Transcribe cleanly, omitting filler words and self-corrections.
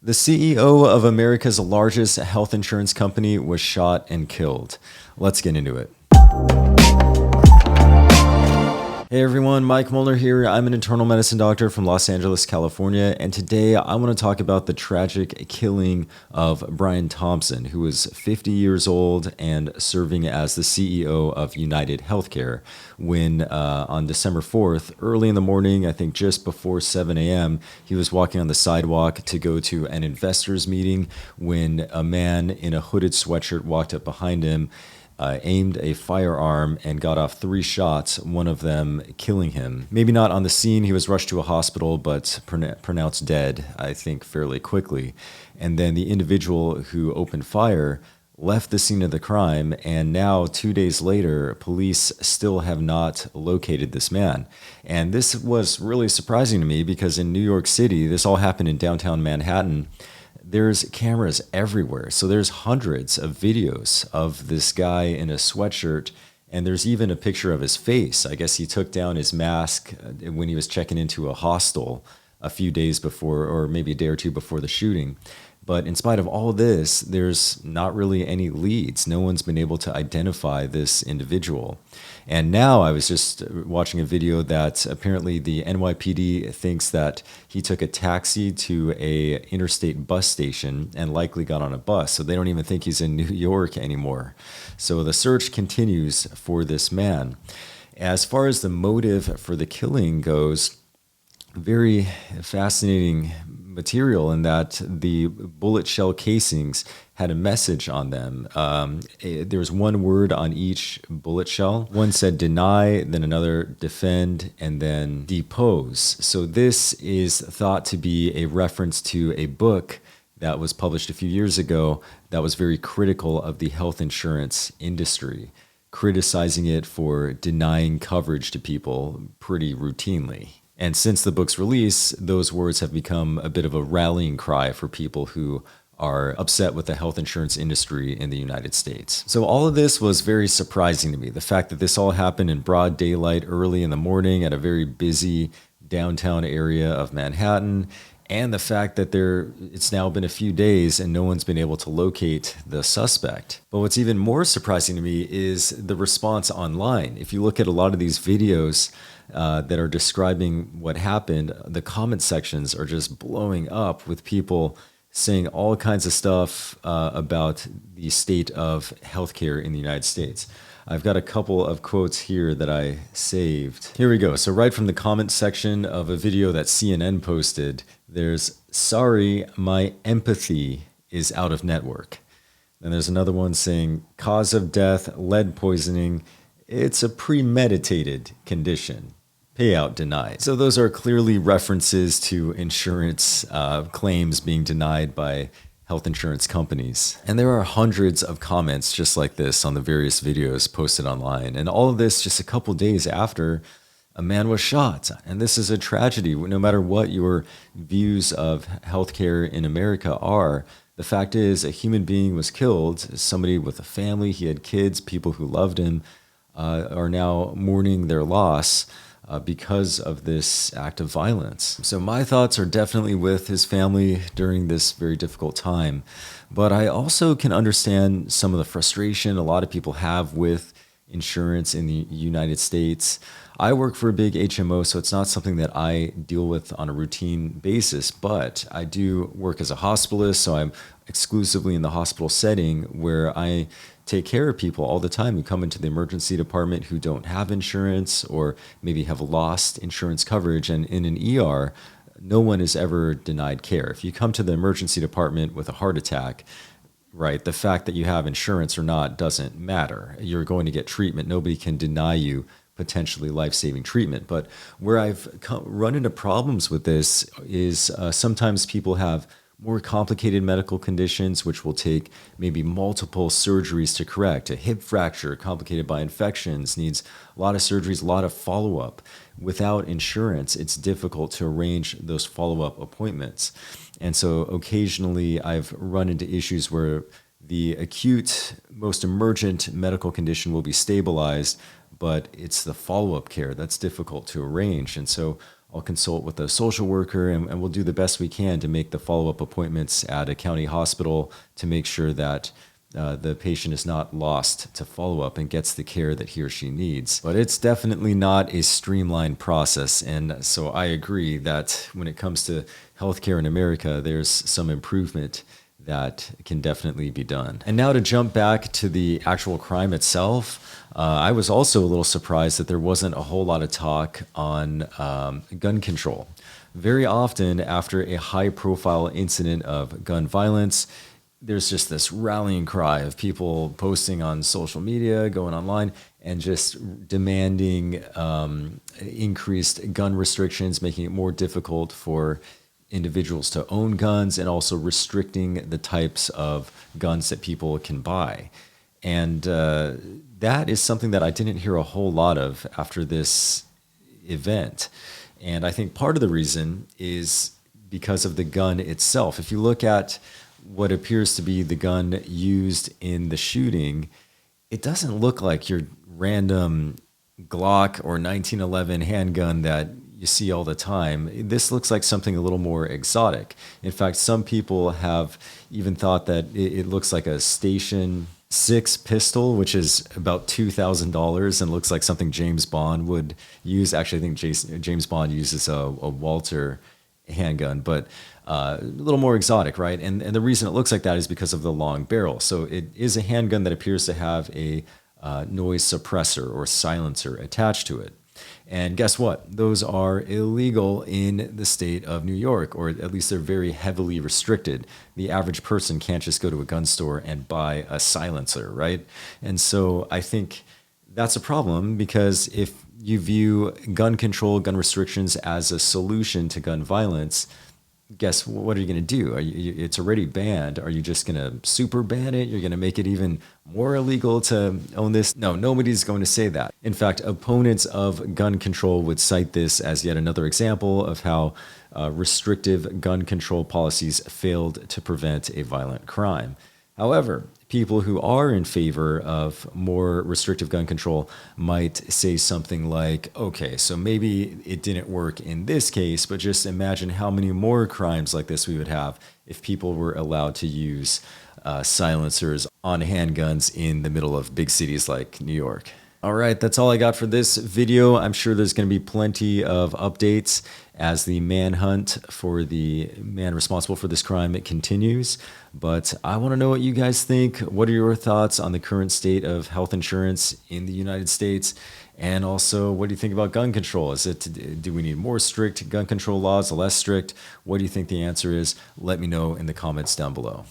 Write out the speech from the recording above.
The CEO of America's largest health insurance company was shot and killed. Let's get into it. Hey everyone, Mike Muellner here. I'm an internal medicine doctor from Los Angeles, California, and today I want to talk about the tragic killing of Brian Thompson, who was 50 years old and serving as the CEO of United Healthcare when on December 4th, early in the morning, I think just before 7 a.m., he was walking on the sidewalk to go to an investors meeting when a man in a hooded sweatshirt walked up behind him, aimed a firearm and got off 3 shots, one of them killing him. Maybe not on the scene, he was rushed to a hospital, but pronounced dead, I think, fairly quickly. And then the individual who opened fire left the scene of the crime, and now 2 days later, police still have not located this man. And this was really surprising to me because in New York City, this all happened in downtown Manhattan, there's cameras everywhere. So there's hundreds of videos of this guy in a sweatshirt, and there's even a picture of his face. I guess he took down his mask when he was checking into a hostel a few days before, or maybe a day or two before the shooting. But in spite of all this, there's not really any leads. No one's been able to identify this individual. And now I was just watching a video that apparently the NYPD thinks that he took a taxi to a interstate bus station and likely got on a bus. So they don't even think he's in New York anymore. So the search continues for this man. As far as the motive for the killing goes, very fascinating material in that the bullet shell casings had a message on them. There was one word on each bullet shell. One said deny, then another defend, and then depose. So this is thought to be a reference to a book that was published a few years ago that was very critical of the health insurance industry, criticizing it for denying coverage to people pretty routinely. And since the book's release, those words have become a bit of a rallying cry for people who are upset with the health insurance industry in the United States. So all of this was very surprising to me. The fact that this all happened in broad daylight early in the morning at a very busy downtown area of Manhattan, and the fact that it's now been a few days and no one's been able to locate the suspect. But what's even more surprising to me is the response online. If you look at a lot of these videos that are describing what happened, the comment sections are just blowing up with people saying all kinds of stuff about the state of healthcare in the United States. I've got a couple of quotes here that I saved. Here we go. So right from the comment section of a video that CNN posted, there's, "Sorry, my empathy is out of network." And there's another one saying, "Cause of death, lead poisoning. It's a premeditated condition. Payout denied." So those are clearly references to insurance claims being denied by health insurance companies. And there are hundreds of comments just like this on the various videos posted online. And all of this just a couple days after a man was shot. And this is a tragedy. No matter what your views of healthcare in America are, the fact is a human being was killed. Somebody with a family, he had kids, people who loved him are now mourning their loss because of this act of violence. So my thoughts are definitely with his family during this very difficult time. But I also can understand some of the frustration a lot of people have with insurance in the United States. I work for a big HMO, so it's not something that I deal with on a routine basis, but I do work as a hospitalist, so I'm exclusively in the hospital setting where I take care of people all the time who come into the emergency department who don't have insurance or maybe have lost insurance coverage. And in an ER, no one is ever denied care. If you come to the emergency department with a heart attack, right, the fact that you have insurance or not doesn't matter. You're going to get treatment. Nobody can deny you potentially life-saving treatment. But where I've run into problems with this is sometimes people have more complicated medical conditions, which will take maybe multiple surgeries to correct. A hip fracture complicated by infections needs a lot of surgeries, a lot of follow-up. Without insurance, it's difficult to arrange those follow-up appointments. And so occasionally I've run into issues where the acute, most emergent medical condition will be stabilized, but it's the follow-up care that's difficult to arrange. And so I'll consult with a social worker, and we'll do the best we can to make the follow-up appointments at a county hospital to make sure that the patient is not lost to follow-up and gets the care that he or she needs. But it's definitely not a streamlined process. And so I agree that when it comes to healthcare in America, there's some improvement that can definitely be done. And now to jump back to the actual crime itself, I was also a little surprised that there wasn't a whole lot of talk on gun control. Very often after a high-profile incident of gun violence, there's just this rallying cry of people posting on social media, going online, and just demanding increased gun restrictions, making it more difficult for individuals to own guns, and also restricting the types of guns that people can buy. And that is something that I didn't hear a whole lot of after this event. And I think part of the reason is because of the gun itself. If you look at what appears to be the gun used in the shooting, it doesn't look like your random Glock or 1911 handgun that you see all the time. This looks like something a little more exotic. In fact, some people have even thought that it looks like a Station 6 pistol, which is about $2,000 and looks like something James Bond would use. Actually, I think James Bond uses a Walter handgun, but a little more exotic, right? And the reason it looks like that is because of the long barrel. So it is a handgun that appears to have a noise suppressor or silencer attached to it. And guess what? Those are illegal in the state of New York, or at least they're very heavily restricted. The average person can't just go to a gun store and buy a silencer, right? And so I think that's a problem, because if you view gun control, gun restrictions as a solution to gun violence, guess what are you going to do? It's already banned. Are you just going to super ban it? You're going to make it even more illegal to own this? No, nobody's going to say that. In fact, opponents of gun control would cite this as yet another example of how restrictive gun control policies failed to prevent a violent crime. However, people who are in favor of more restrictive gun control might say something like, okay, so maybe it didn't work in this case, but just imagine how many more crimes like this we would have if people were allowed to use silencers on handguns in the middle of big cities like New York. All right, that's all I got for this video. I'm sure there's going to be plenty of updates as the manhunt for the man responsible for this crime continues. But I want to know what you guys think. What are your thoughts on the current state of health insurance in the United States? And also, what do you think about gun control? Do we need more strict gun control laws, less strict? What do you think the answer is? Let me know in the comments down below.